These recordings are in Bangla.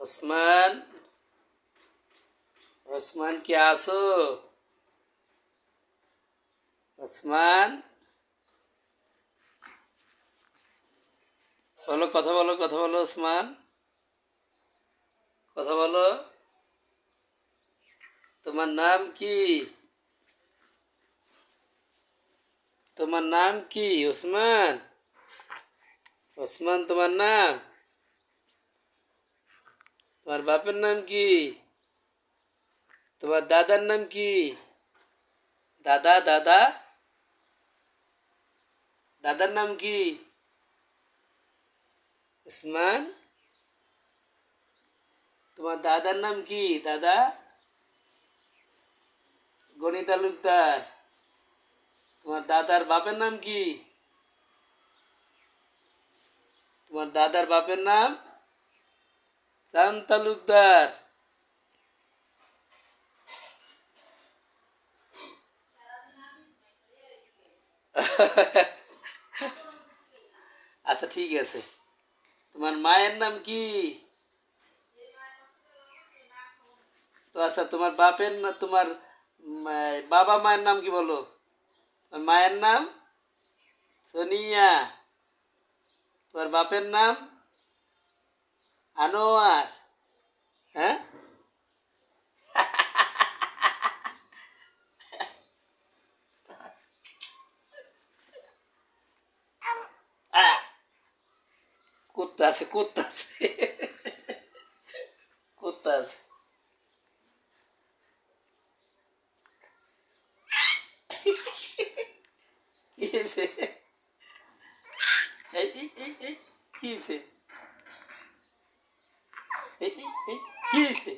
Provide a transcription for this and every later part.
ওসমান, ওসমান কে আসো? ওসমান, বলো, কথা বলো, কথা বলো ওসমান, কথা বলো। তোমার নাম কি? তোমার নাম কি ওসমান? ওসমান তোমার নাম? তোমার বাপের নাম কি? তোমার দাদার নাম কি? দাদা, দাদা, দাদার নাম কি? ওসমান, তোমার দাদার নাম কি? দাদা, গণি তালুকদার। তোমার দাদার বাপের নাম কি? তোমার দাদার বাপের নাম চাঁদ তালুকদার। আচ্ছা, ঠিক আছে। তোমার মায়ের নাম কি? তো আচ্ছা, তোমার বাপের না, তোমার বাবা মায়ের নাম কি বলো? তোমার মায়ের নাম সোনিয়া। তোমার বাপের নাম আনোয়ার। হ্যাঁ, কুত্তা আছে, কুত্তা আছে, কুত্তা আছে। কি হয়েছে? কি হয়েছে? কি হয়েছে?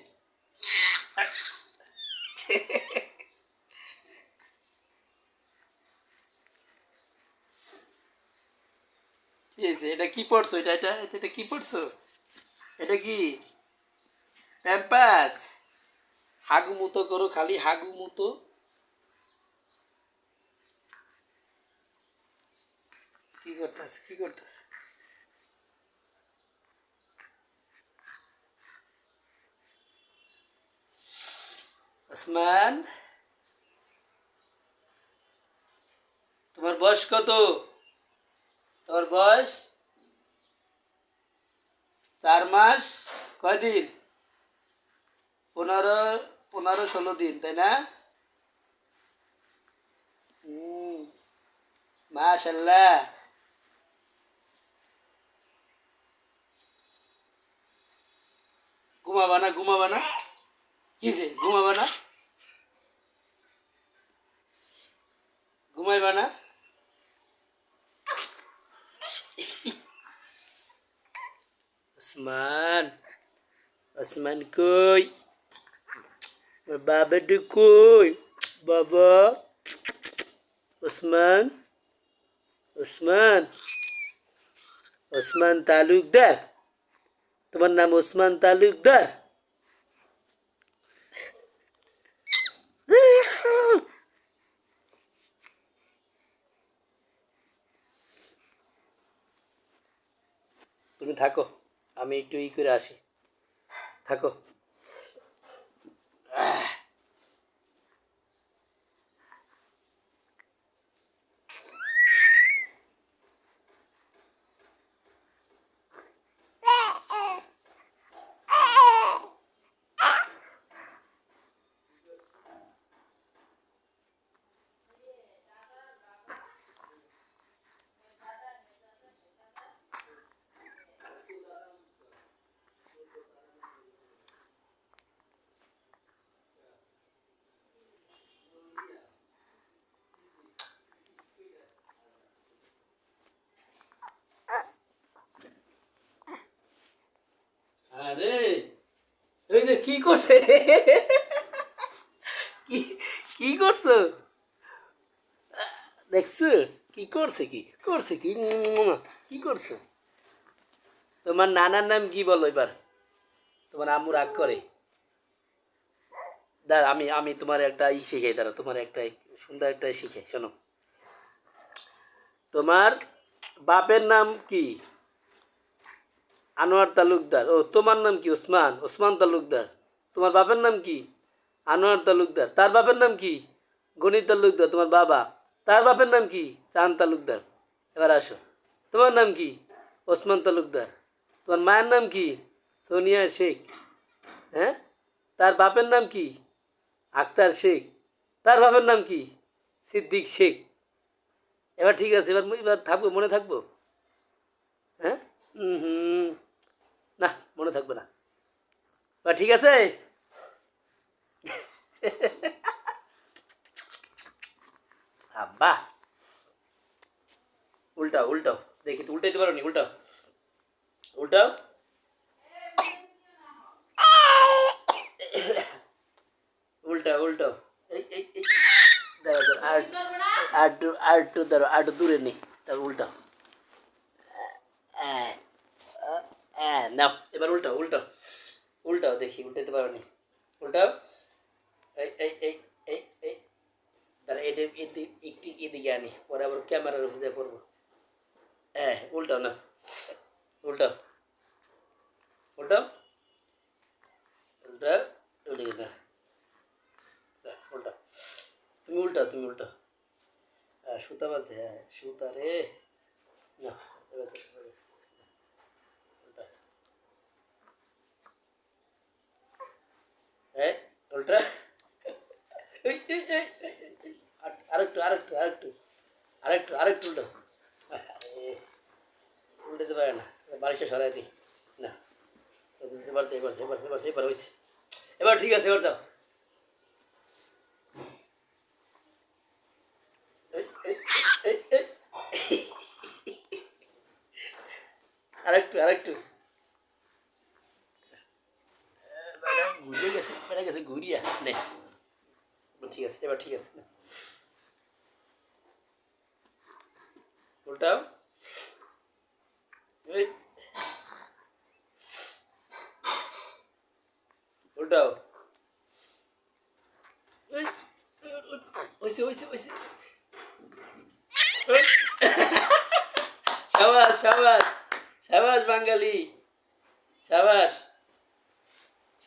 কি হয়েছে? এটা কি পড়ছো? এটা এটা এটা কি পড়ছো? এটা কি প্যাম্পাস? হাগু মুতো করো, খালি হাগু মুতো। কি করতেছ, কি করতেছ? ওসমান, তোমার বয়স কত? তোমার বয়স 4 মাস কয়দিন? 15-16 দিন, তাই না? হুম, মাশাল্লাহ। ঘুমাবা না, ঘুমাবা না? কিসে ঘুমাবা না? ঘুমাইবা না? ওসমান, ওসমান কই? বাবাটা কই? বাবা, ওসমান, ওসমান, ওসমান তালুকদার। তোমার নাম ওসমান তালুকদার? তুমি থাকো, আমি একটু করে আসি। থাকো। আরে, ওই যে কি করছে? কি কি করছো? দেখছো কি করছে? কি করছে? কি কি করছো? তোমার নানার নাম কি বলো এবার? তোমার আম্মু রাগ করে। দাঁড়া, আমি আমি তোমার একটা শিখাই, দাঁড়া, তোমার একটা সুন্দর একটা শিখাই, শোনো। তোমার বাপের নাম কি? আনোয়ার তালুকদার। ও তোমার নাম কি? ওসমান, ওসমান তালুকদার। তোমার বাপের নাম কি? আনোয়ার তালুকদার। তার বাপের নাম কি? গণিত তালুকদার তোমার বাবা। তার বাপের নাম কি? চাঁদ তালুকদার। এবার আসো, তোমার নাম কি? ওসমান তালুকদার। তোমার মায়ের নাম কি? সোনিয়া শেখ। হ্যাঁ, তার বাপের নাম কি? আক্তার শেখ। তার বাপের নাম কি? সিদ্দিক শেখ। এবার ঠিক আছে, এবার এবার থাকবো, মনে থাকবো? হ্যাঁ, হুম, না মনে থাকবে না। বা ঠিক আছে। আব্বা, উল্টাও উল্টাও, দেখি তো উল্টাইতে পারো নি, উল্টাও উল্টাও। উল্টাও উল্টাও। এই দাঁড়া দাঁড়া, আর একটু দাঁড়ো, আর একটু দূরে নেই, তারপর উল্টাও। নাও, এবার উল্টাও উল্টাও উল্টাও, দেখি উল্টাইতে পারো নি, উল্টাও। এই এই এই দাঁড়া, এটা একটু এদিকে আনি, পরে আবার ক্যামেরার উপরে পড়বো। হ্যাঁ, উল্টাও না, উল্টাও উল্টাও উল্টাও, ওদিকে না, উল্টাও, তুমি উল্টাও, তুমি উল্টাও। হ্যাঁ, সুতা বাজে, হ্যাঁ সুতা রে। না, এবার উল্টা, হ্যাঁ উল্টা। আরেকটু আরেকটু আরেকটু আরেকটু আরেকটু উল্টো। উল্টাতে পারে না, বালিশে সরাই দিই। না, এবার এবার এবার এবার এবার হয়েছে। এবার ঠিক আছে, এবার যাও। আরেকটু আরেকটু, ঘুরে গেছে, বেড়ে গেছে ঘুরিয়া নে। ঠিক আছে, এবার ঠিক আছে। উল্টাও, উল্টাও, হয়েছে হয়েছে হয়েছে। সাবাস সাবাস সাবাস বাঙালি, সাবাস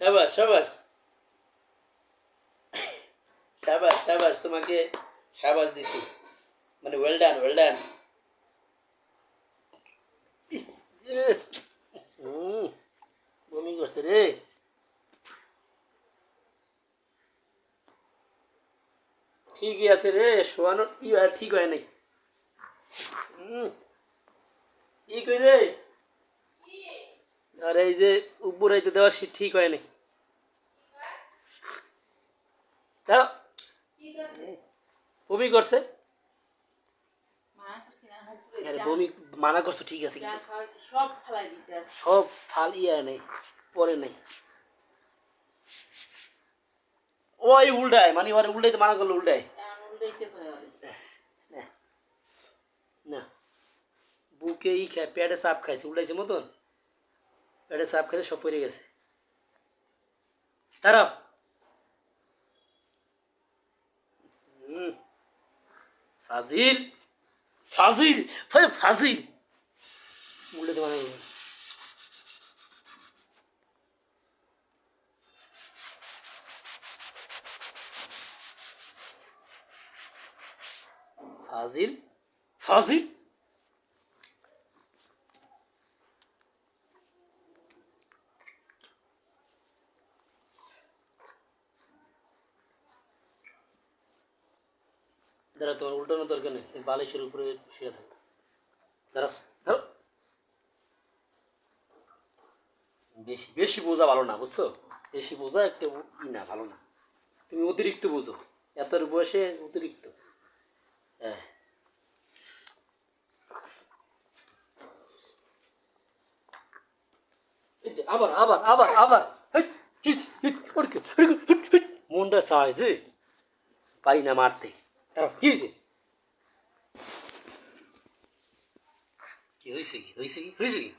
সাবাস সাবাস সাবাস সাবাস, তোমাকে সাবাস দিছি, মানে ওয়েল ডান ওয়েল ডান। বমি করছে রে। ঠিকই আছে রে, শোয়ানো আর ঠিক হয় নাই। ই কই রে, আর এই যে উপরাইতে দেওয়া ঠিক হয় নাই। তাও বমি করছে, আরে বমি মানা করছো ঠিক আছে, কিন্তু সব ফাল ইয়া নেই, পরে নেই। ওই উল্টায়, মানে ওরে উল্টাইতে মানা করলো, উল্টায় না, না বুকে ই খায়, পেটে চাপ খাইছে, উল্টাইছে মতন, পেটে চাপ খাইছে, সব পড়ে গেছে। দাঁড়াও, ফাজিল ফাজিল ফাজিল, উল্টাইতে মানা করলো। ফাজিল ফাজিল। দাঁড়া, তোমার উল্টানোর দরকার নেই, বালিশের উপরে শুয়ে থাকো। দাঁড়াও, ধরো, বেশি বেশি বোঝা ভালো না, বুঝছো? বেশি বোঝা একটা ই না, ভালো না। তুমি অতিরিক্ত বোঝো, এত বয়সে অতিরিক্ত। হ্যাঁ, আবার আবার আবার আবার, মনটা চাইছে, পারি না মারতে। তারা কি হয়েছে, কি হয়েছে, কি হয়েছে, কি হয়েছে, কি